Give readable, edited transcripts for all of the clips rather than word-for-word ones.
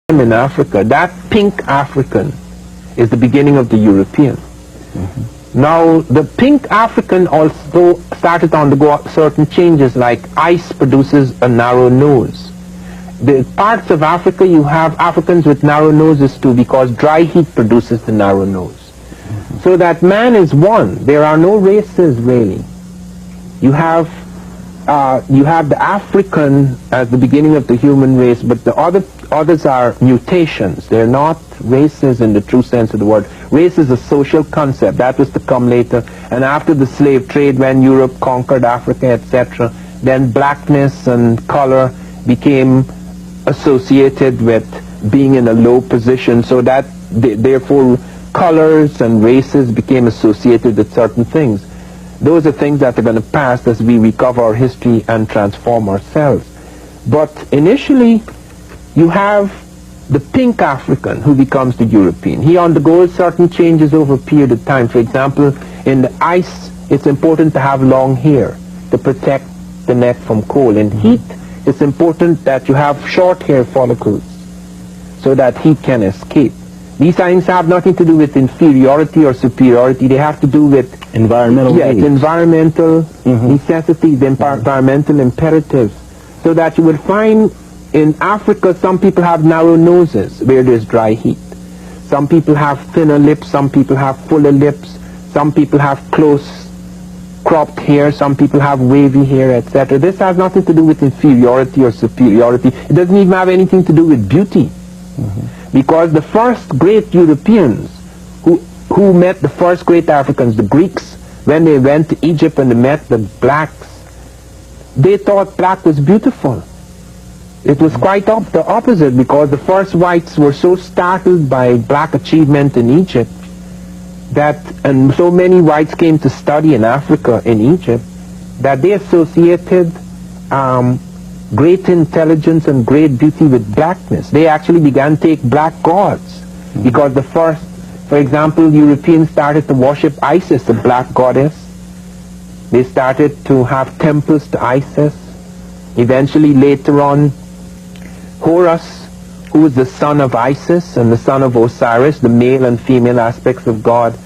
in Africa, that pink African is the beginning of the European. Now, the pink African also started to undergo certain changes, like ice produces a narrow nose. The parts of Africa, you have Africans with narrow noses too, because dry heat produces the narrow nose. So that man is one. There are no races really. You have the African as the beginning of the human race, but the others are mutations. They're not races in the true sense of the word. Race is a social concept. That was to come later. And after the slave trade, when Europe conquered Africa, etc., then blackness and color became associated with being in a low position, so that therefore colors and races became associated with certain things. Those are things that are going to pass as we recover our history and transform ourselves. But initially, you have the pink African who becomes the European. He undergoes certain changes over a period of time. For example, in the ice, it's important to have long hair to protect the neck from cold. In heat, it's important that you have short hair follicles so that heat can escape. These things have nothing to do with inferiority or superiority. They have to do with environmental needs. Environmental necessities, environmental imperatives. So that you would find in Africa, some people have narrow noses where there's dry heat. Some people have thinner lips, some people have fuller lips, some people have close cropped hair, some people have wavy hair, etc. This has nothing to do with inferiority or superiority. It doesn't even have anything to do with beauty. Because the first great Europeans who met the first great Africans, the Greeks, when they went to Egypt and they met the blacks, they thought black was beautiful. It was quite the opposite, because the first whites were so startled by black achievement in Egypt and so many whites came to study in Africa, in Egypt, that they associated great intelligence and great beauty with blackness. They actually began to take black gods, because the first, for example, Europeans started to worship Isis, the black goddess. They started to have temples to Isis. Eventually, later on, Horus, who was the son of Isis and the son of Osiris, the male and female aspects of God,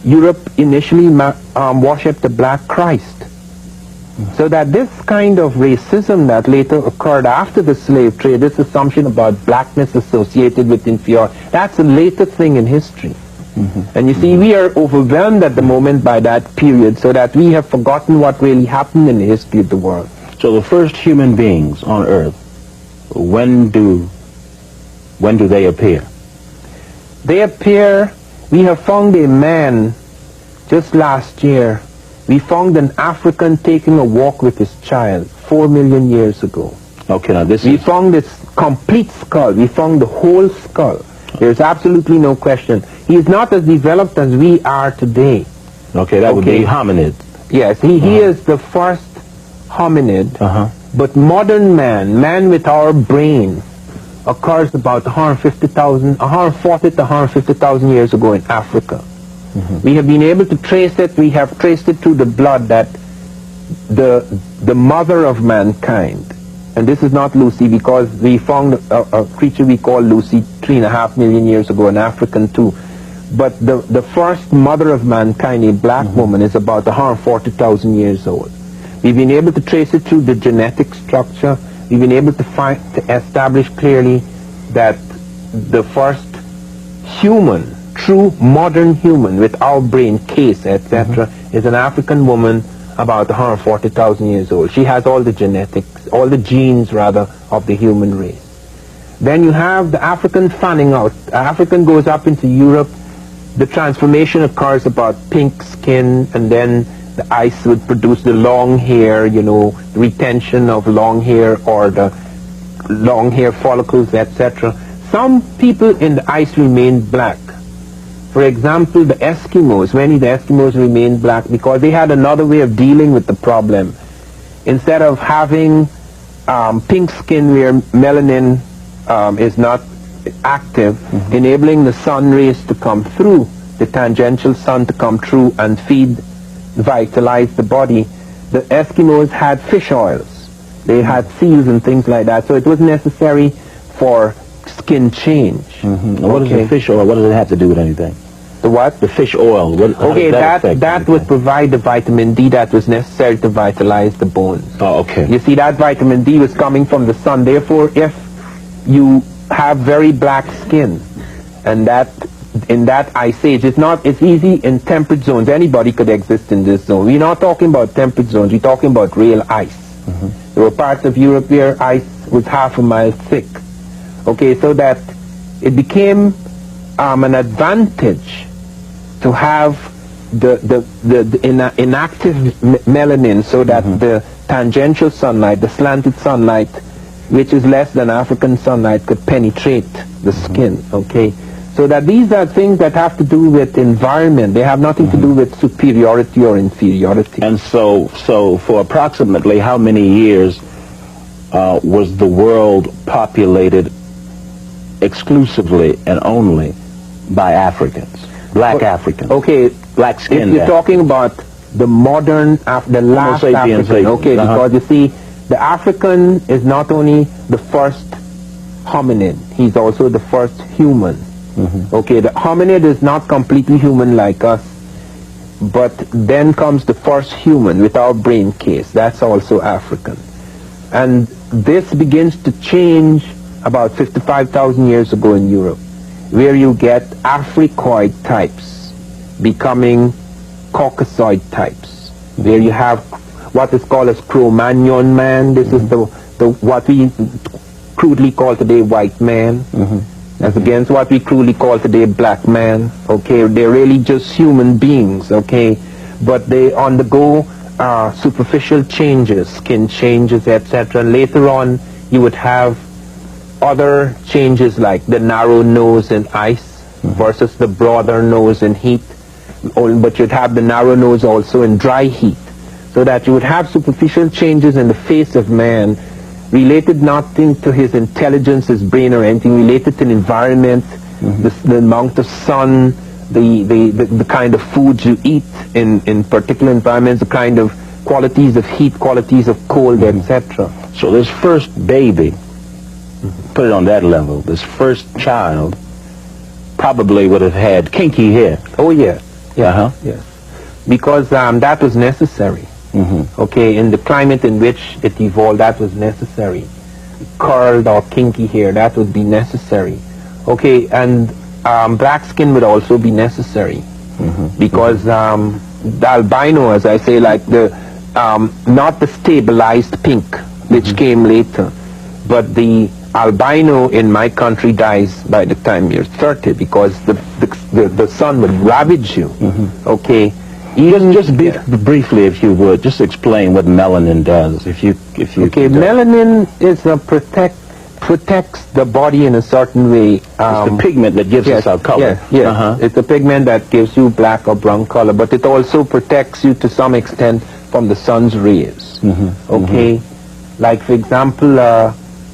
Europe initially worshipped the black Christ. So that this kind of racism that later occurred after the slave trade, this assumption about blackness associated with inferiority, that's a later thing in history. And you see, we are overwhelmed at the moment by that period, so that we have forgotten what really happened in the history of the world. So the first human beings on Earth, when do they appear? They appear, we have found a man just last year. We found an African taking a walk with his child 4 million years ago. Okay, now we found this complete skull. We found the whole skull. There's absolutely no question. He is not as developed as we are today. Okay, that would be hominid. Yes, he is the first hominid. But modern man with our brain, occurs about 140 to 150,000 years ago in Africa. We have been able to trace it. We have traced it through the blood that the mother of mankind, and this is not Lucy, because we found a creature we call Lucy 3.5 million years ago, an African too. But the first mother of mankind, a black woman, is about 140,000 years old. We've been able to trace it through the genetic structure. We've been able to establish clearly that the first human, true modern human with our brain case, etc., is an African woman about 140,000 years old. She has all the genetics, all the genes rather, of the human race. Then you have the African fanning out. African goes up into Europe. The transformation occurs about pink skin, and then the ice would produce the long hair, the retention of long hair or the long hair follicles, etc. Some people in the ice remained black. For example, the Eskimos, many of the Eskimos remained black because they had another way of dealing with the problem. Instead of having pink skin where melanin is not active, enabling the sun rays to come through, the tangential sun to come through and vitalize the body, the Eskimos had fish oils. They had seals and things like that. So it was necessary for skin change. What is the fish oil? What does it have to do with anything? The what? The fish oil. How Okay, does affect that anything? would provide the vitamin D that was necessary to vitalize the bones. Oh, okay. You see, that vitamin D was coming from the sun. Therefore, if you have very black skin, and that in that ice age, it's easy in temperate zones. Anybody could exist in this zone. We're not talking about temperate zones. We're talking about real ice. There were parts of Europe where ice was half a mile thick. Okay, so that it became an advantage to have the inactive melanin, so that the tangential sunlight, the slanted sunlight, which is less than African sunlight, could penetrate the skin. Okay, so that these are things that have to do with environment. They have nothing to do with superiority or inferiority. And so for approximately how many years was the world populated exclusively and only by Africans, black Africans? Okay, black skin. if you're talking about the modern, the last sapiens, African, okay, because you see, the African is not only the first hominid, he's also the first human. Okay, the hominid is not completely human like us, but then comes the first human without brain case. That's also African. And this begins to change about 55,000 years ago in Europe, where you get Africoid types becoming Caucasoid types, where you have what is called as Cro-Magnon man. This is the what we crudely call today white man, as against what we crudely call today black man. Okay, they're really just human beings. Okay, but they undergo superficial changes, skin changes, etc. And later on, you would have other changes like the narrow nose in ice versus the broader nose in heat. But you'd have the narrow nose also in dry heat. So that you would have superficial changes in the face of man, related nothing to his intelligence, his brain or anything, related to the environment, the amount of sun, the kind of foods you eat in particular environments, the kind of qualities of heat, qualities of cold, etc. So this first baby, put it on that level, this first child probably would have had kinky hair. Oh, yes. Yeah. Yes. Because that was necessary. Okay, in the climate in which it evolved, that was necessary. Curled or kinky hair, that would be necessary. Okay, and black skin would also be necessary. Because the albino, as I say, like not the stabilized pink, which came later, but the albino in my country dies by the time you're 30, because the sun would ravage you. Okay. Just briefly, if you would, just explain what melanin does. If you okay, melanin is protects the body in a certain way. It's the pigment that gives us our color. Yes. It's the pigment that gives you black or brown color, but it also protects you to some extent from the sun's rays. Okay, like for example,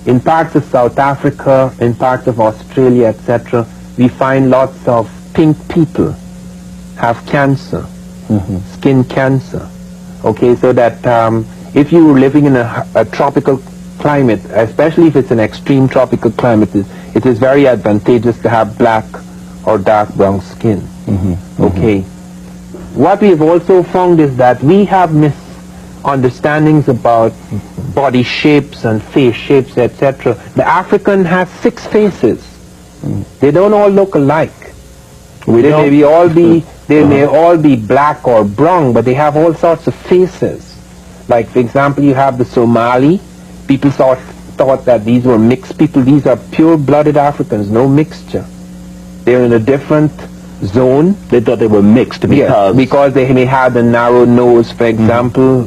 in parts of South Africa, in parts of Australia, etc., we find lots of pink people have cancer. Skin cancer. Okay, so that if you were living in a tropical climate, especially if it's an extreme tropical climate, it is very advantageous to have black or dark brown skin. Okay. What we have also found is that we have misunderstandings about body shapes and face shapes, etc. The African has 6 faces. They don't all look alike. They may all be black or brown, but they have all sorts of faces. Like, for example, you have the Somali. People thought that these were mixed people. These are pure-blooded Africans, no mixture. They're in a different zone. They thought they were mixed because they may have a narrow nose, for example.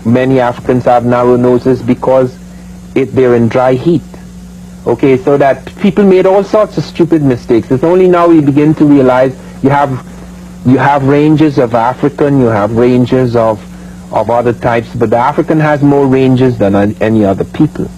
Many Africans have narrow noses because they're in dry heat. Okay, so that people made all sorts of stupid mistakes. It's only now we begin to realize you have ranges of African, you have ranges of other types, but the African has more ranges than any other people.